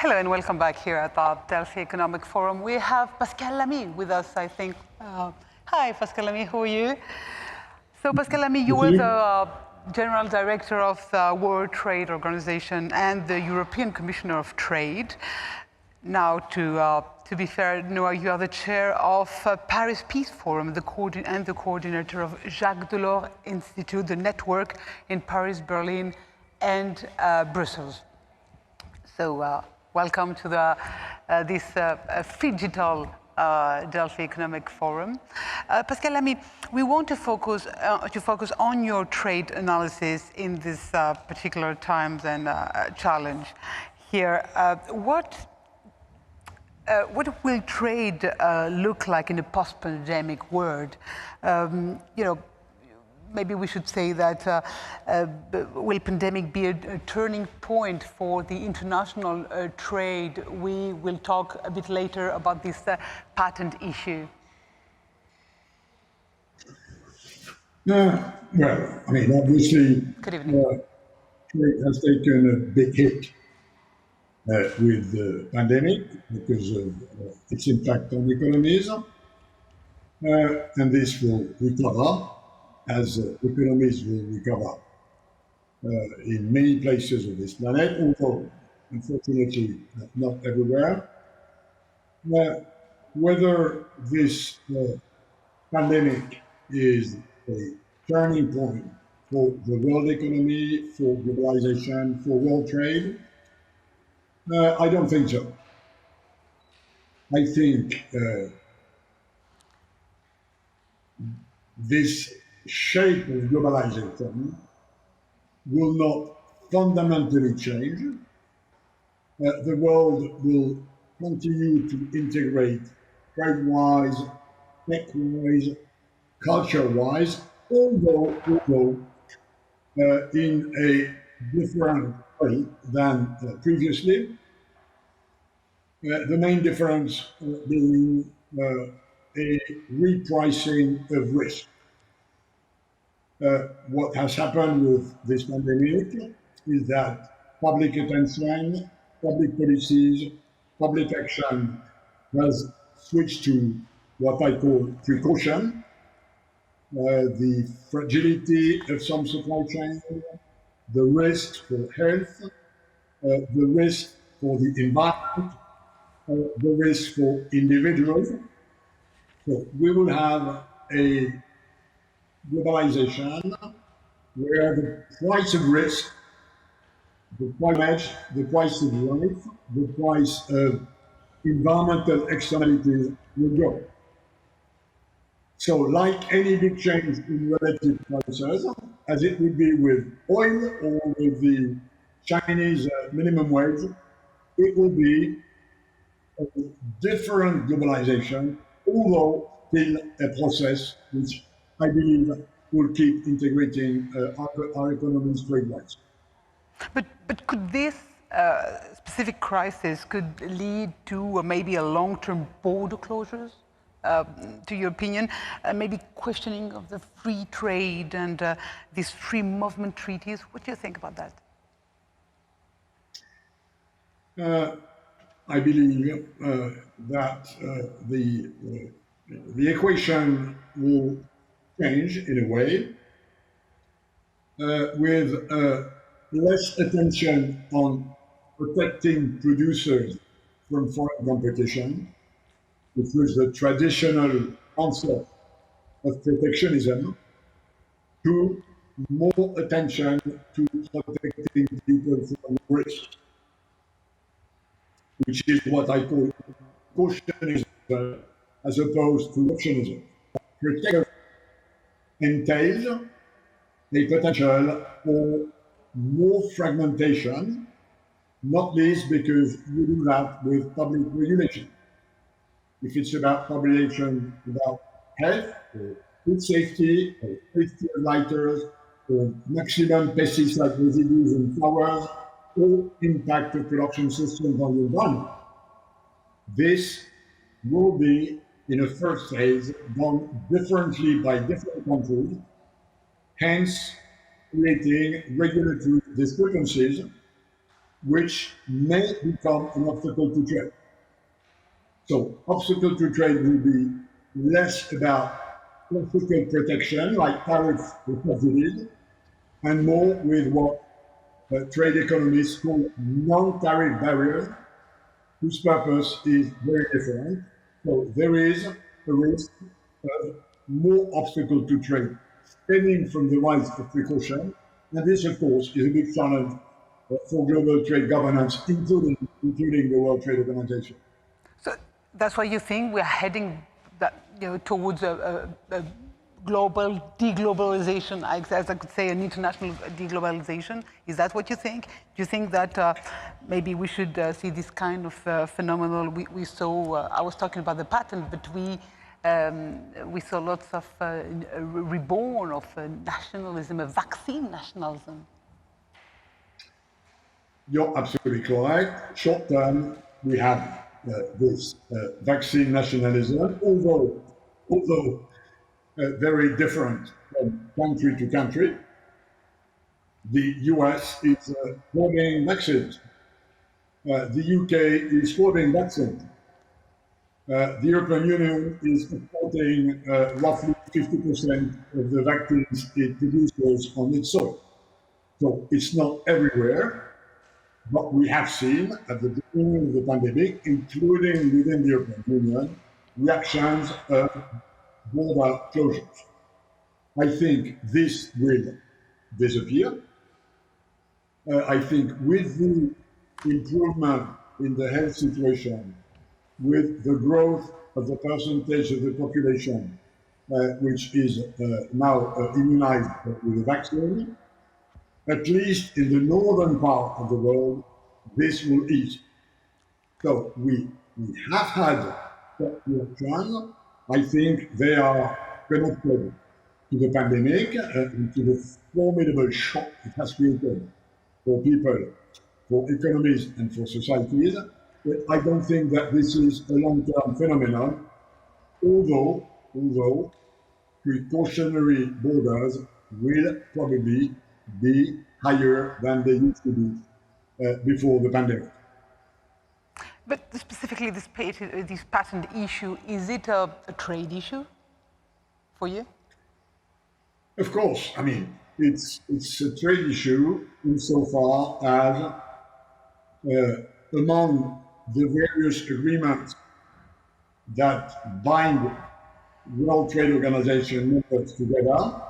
Hello and welcome back here at the Delphi Economic Forum. We have Pascal Lamy with us, I think. Hi, Pascal Lamy, how are you? So, Pascal Lamy, you were the General Director of the World Trade Organization and the European Commissioner of Trade. Now, to be fair, Noah, you are the chair of Paris Peace Forum and the coordinator of Jacques Delors Institute, the network in Paris, Berlin, and Brussels. So, welcome to this phygital Delphi Economic Forum. Pascal Lamy, we want to focus on your trade analysis in this particular times and challenge here. What will trade look like in a post-pandemic world? Maybe we should say that will pandemic be a turning point for the international trade? We will talk a bit later about this patent issue. Well, I mean, obviously, trade has taken a big hit with the pandemic because of its impact on economies, and this will recover as economies will recover in many places of this planet, although unfortunately not everywhere. Whether this pandemic is a turning point for the world economy, for globalization, for world trade, I don't think so. I think this shape of globalization will not fundamentally change. The world will continue to integrate trade-wise, tech-wise, culture-wise, although in a different way than previously. The main difference being a repricing of risk. What has happened with this pandemic is that public attention, public policies, public action has switched to what I call precaution, the fragility of some supply chains, the risk for health, the risk for the environment, the risk for individuals. So we will have a globalization where the price of risk, the price of life, the price of environmental externalities will go. So like any big change in relative prices, as it would be with oil or with the Chinese minimum wage, it will be a different globalization, although still a process which I believe will keep integrating our economies trade-wise. But could this specific crisis could lead to maybe a long-term border closures? To your opinion, maybe questioning of the free trade and these free movement treaties. What do you think about that? I believe that the equation will change in a way with less attention on protecting producers from foreign competition, which was the traditional concept of protectionism, to more attention to protecting people from risk, which is what I call cautionism as opposed to optionism. Protection entails a potential for more fragmentation, not least because you do that with public regulation. If it's about population, about health, or food safety, or safety of lighters, or maximum pesticide residues in flowers, or impact of production systems on the environment, this will be, in a first phase, done differently by different countries, hence creating regulatory discrepancies which may become an obstacle to trade. So obstacle to trade will be less about classical protection like tariffs or subsidies, and more with what trade economists call non-tariff barriers, whose purpose is very different. So there is a risk of more obstacle to trade stemming from the rise of precaution. And this, of course, is a big challenge for global trade governance, including the World Trade Organization. So that's why you think we're heading towards a global deglobalization, as I could say, an international deglobalization. Is that what you think? Do you think that maybe we should see this kind of phenomenon we saw? I was talking about the pattern, but we saw lots of reborn of nationalism, a vaccine nationalism. You're absolutely correct. Short term, we have this vaccine nationalism, although very different from country to country. The US is hoarding vaccines. The UK is hoarding vaccines. The European Union is exporting roughly 50% of the vaccines it produces on its soil. So it's not everywhere. But we have seen at the beginning of the pandemic, including within the European Union, reactions of border closures. I think this will disappear. I think with the improvement in the health situation, with the growth of the percentage of the population which is now immunized with the vaccine, at least in the northern part of the world, this will ease. So we have had that reaction. I think they are connected to the pandemic and to the formidable shock it has created for people, for economies, and for societies. But I don't think that this is a long-term phenomenon, although precautionary borders will probably be higher than they used to be before the pandemic. But specifically this patent issue, is it a trade issue for you? Of course, I mean, it's a trade issue insofar as among the various agreements that bind World Trade Organization members together,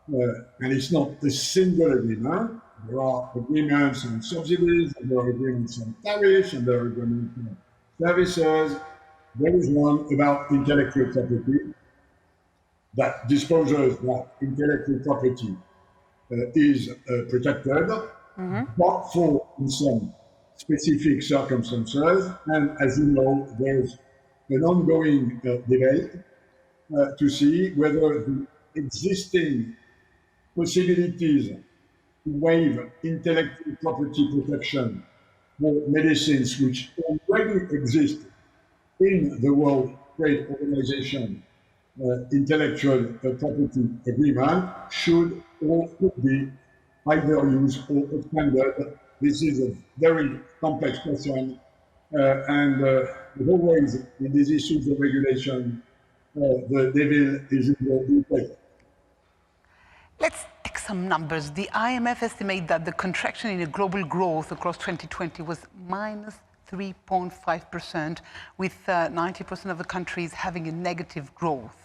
and it's not a single agreement. There are agreements on subsidies, and there are agreements on tariffs, and there are agreements on services. There is one about intellectual property that discloses that intellectual property is protected, but for in some specific circumstances. And as you know, there's an ongoing debate to see whether the existing possibilities to waive intellectual property protection for medicines which already exist in the World Trade Organization intellectual property agreement should or could be either used or expanded. This is a very complex question, and as always in these issues of regulation, the devil is in the detail. Let's take some numbers. The IMF estimates that the contraction in the global growth across 2020 was minus 3.5%, with 90% of the countries having a negative growth.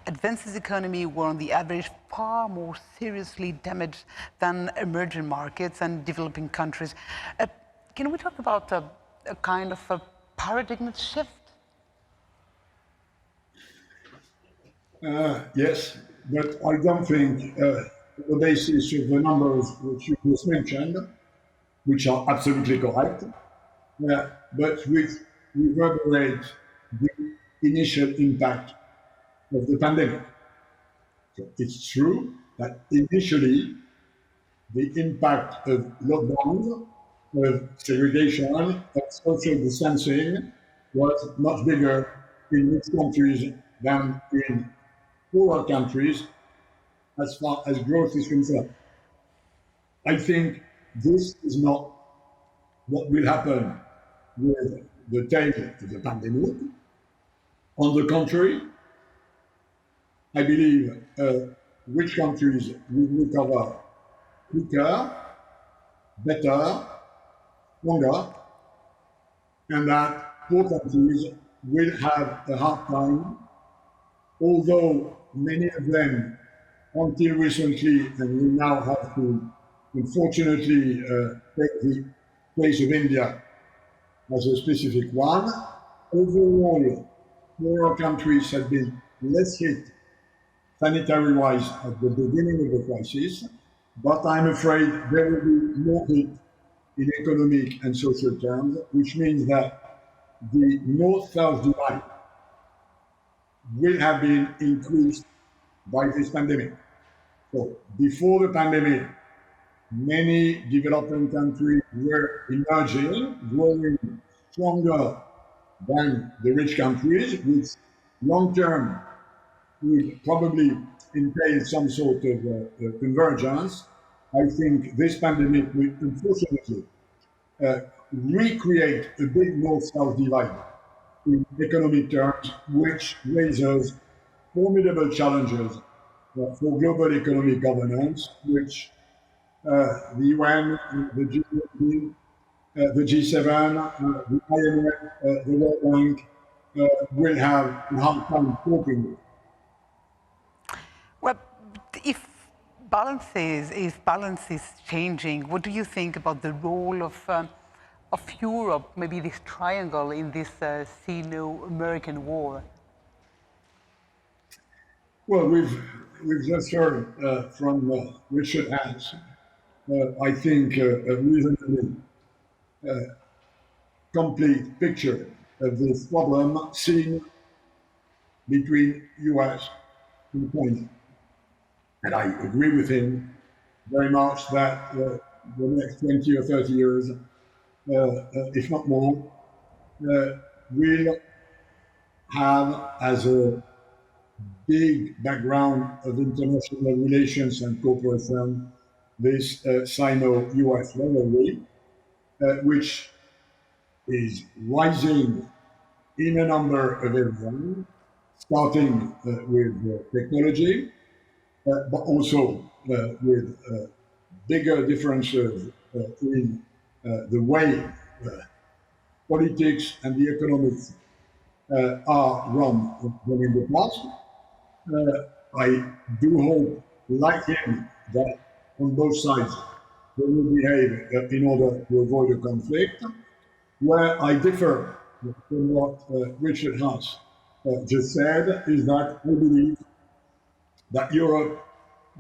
Advanced economies were on the average far more seriously damaged than emerging markets and developing countries. Can we talk about a kind of a paradigm shift? Yes, but I don't think the basis of the numbers which you just mentioned, which are absolutely correct, but which reverberate the initial impact of the pandemic. So it's true that initially the impact of lockdowns, of segregation, of social distancing was much bigger in rich countries than in poorer countries as far as growth is concerned. I think this is not what will happen with the tail of the pandemic. On the contrary, I believe rich countries will recover quicker, better, stronger, and that poor countries will have a hard time, although many of them, until recently, and we now have to, unfortunately, take the place of India as a specific one. Overall, poorer countries have been less hit sanitary-wise at the beginning of the crisis, but I'm afraid there will be more hit in economic and social terms, which means that the north-south divide will have been increased by this pandemic. So before the pandemic, many developing countries were emerging, growing stronger than the rich countries, which long-term will probably entail some sort of convergence. I think this pandemic will unfortunately recreate a big north-south divide in economic terms, which raises formidable challenges for global economic governance, which the UN, the G20, the G7, the IMF, the World Bank will have a hard time coping with. Well, if balance is changing, what do you think about the role of Europe, maybe this triangle in this Sino-American war? Well, we've just heard from Richard Hans, I think, a reasonably complete picture of this problem seen between US and China. And I agree with him very much that the next 20 or 30 years, if not more, will have as a big background of international relations and cooperation this Sino-US rivalry, which is rising in a number of areas, starting with technology, but also with bigger differences in the way politics and the economics are run than in the past. I do hope, like him, that on both sides they will behave in order to avoid a conflict. Where I differ from what Richard Haas just said is that I believe that Europe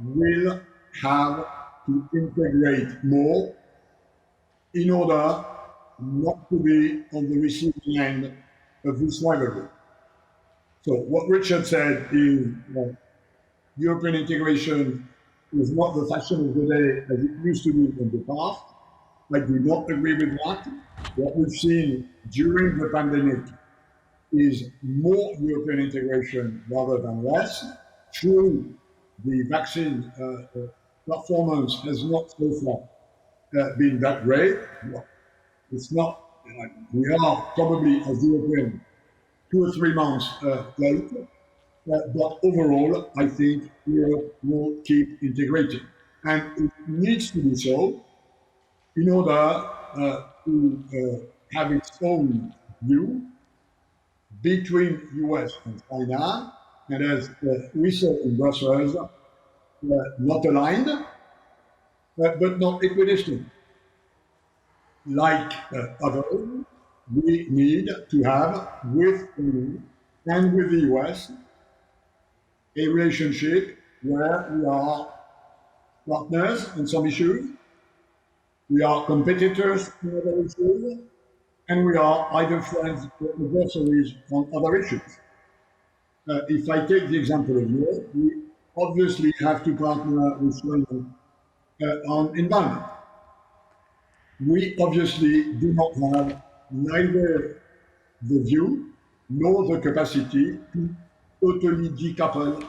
will have to integrate more in order not to be on the receiving end of this rivalry. So what Richard said is that European integration is not the fashion of the day as it used to be in the past. I do not agree with that. What we've seen during the pandemic is more European integration rather than less. True, the vaccine performance has not so far been that great. It's not, we are probably as Europeans 2 or 3 months late, but overall, I think Europe will keep integrating. And it needs to do so in order to have its own view between US and China, and as we saw in Brussels, not aligned, but not equidistant. Like others, we need to have with EU and with the US a relationship where we are partners on some issues, we are competitors on other issues, and we are either friends or adversaries on other issues. If I take the example of Europe, we obviously have to partner with China on environment. We obviously do not have neither the view nor the capacity to totally decouple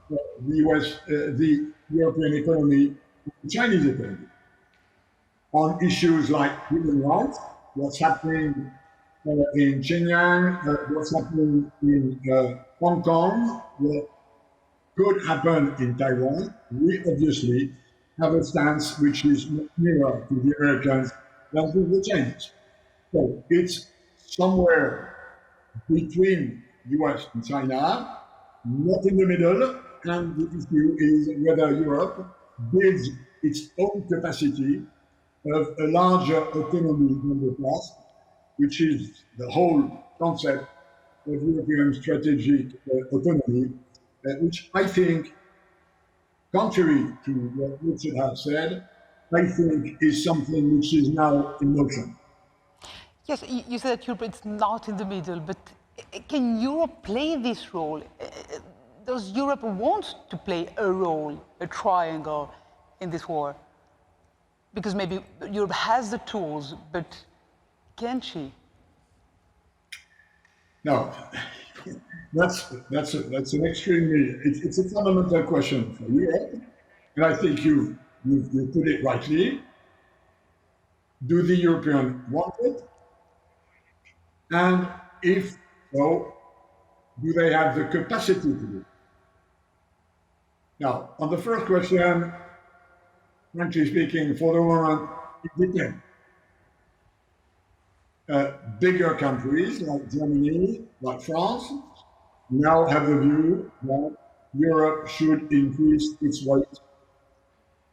the European economy from the Chinese economy. on issues like human rights, what's happening in Xinjiang, what's happening in Hong Kong, what could happen in Taiwan. We obviously have a stance which is nearer to the Americans than to the Chinese. So it's somewhere between US and China, not in the middle, and the issue is whether Europe builds its own capacity of a larger autonomy than the past, which is the whole concept of European strategic autonomy, which I think, contrary to what Richard has said, I think is something which is now in motion. Yes, you said that Europe is not in the middle, but can Europe play this role? Does Europe want to play a role, a triangle in this war? Because maybe Europe has the tools, but can she? No, that's an extremely it's a fundamental question for Europe, and I think you put it rightly. Do the Europeans want it? And if so, do they have the capacity to do it? Now, on the first question, frankly speaking, for the moment, it depends. Bigger countries like Germany, like France, now have the view that Europe should increase its weight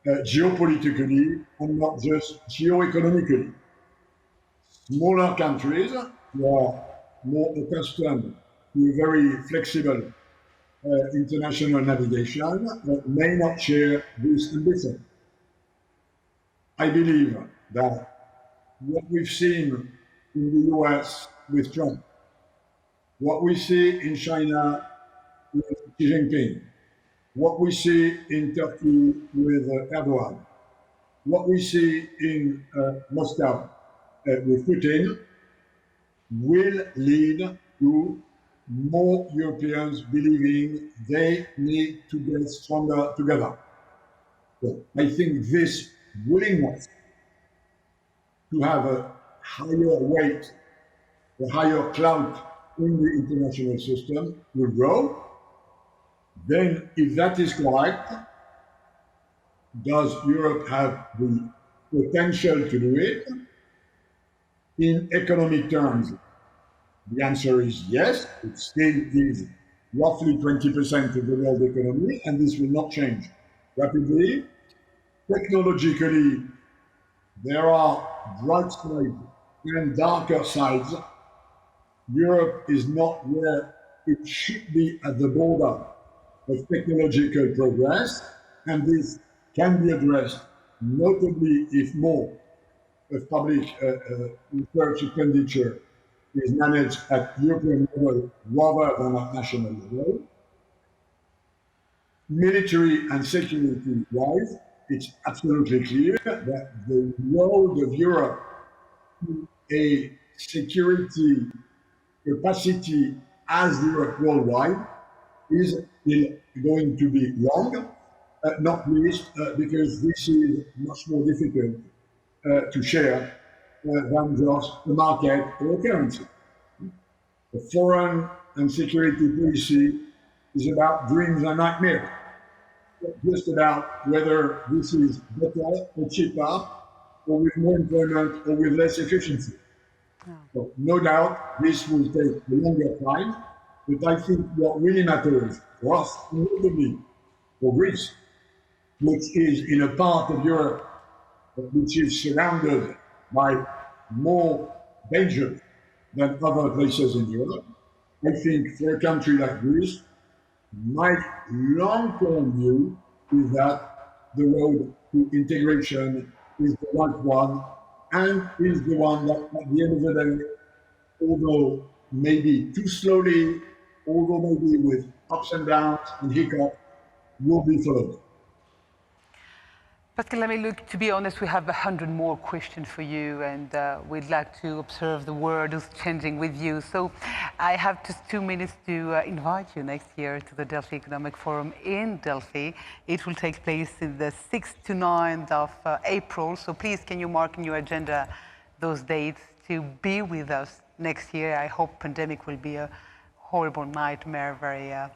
geopolitically and not just geoeconomically. Smaller countries who are more accustomed to a very flexible international navigation may not share this ambition. I believe that what we've seen in the US with Trump, what we see in China with Xi Jinping, what we see in Turkey with Erdogan, what we see in Moscow with Putin, will lead to more Europeans believing they need to get stronger together. So I think this willingness to have a higher weight, a higher clout in the international system will grow. Then, if that is correct, does Europe have the potential to do it? In economic terms, the answer is yes. It still is roughly 20% of the world economy, and this will not change rapidly. Technologically, there are bright sides and darker sides. Europe is not where it should be at the border of technological progress, and this can be addressed notably if more of public research expenditure is managed at European level rather than at national level. Military and security wise, it's absolutely clear that the road of Europe to a security capacity as Europe worldwide is still going to be long, not least because this is much more difficult to share than just a market or a currency. The foreign and security policy is about dreams and nightmares, just about whether this is better or cheaper, or with more employment or with less efficiency. So no doubt this will take a longer time, but I think what really matters for us, notably for Greece, which is in a part of Europe which is surrounded by more danger than other places in Europe. I think for a country like Greece, my long-term view is that the road to integration is the right one and is the one that at the end of the day, although maybe too slowly, although maybe with ups and downs and hiccups, will be followed. Pascal, I mean, look, to be honest, we have 100 more questions for you, and we'd like to observe the world is changing with you. So I have just 2 minutes to invite you next year to the Delphi Economic Forum in Delphi. It will take place in the 6th to 9th of April. So please, can you mark in your agenda those dates to be with us next year? I hope pandemic will be a horrible nightmare,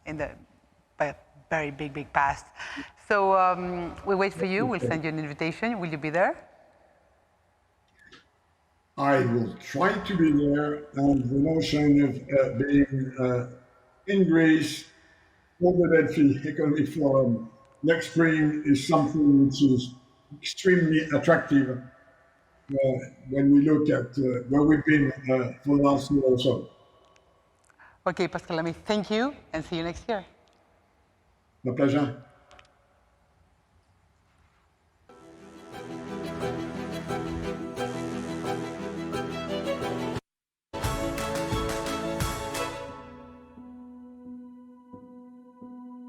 in the very big past. So we wait for you. We'll send you an invitation. Will you be there? I will try to be there, and the notion of being in Greece for the Delphi Economic Forum next spring is something which is extremely attractive when we look at where we've been for the last year or so. Okay, Pascal, thank you, and see you next year. My pleasure.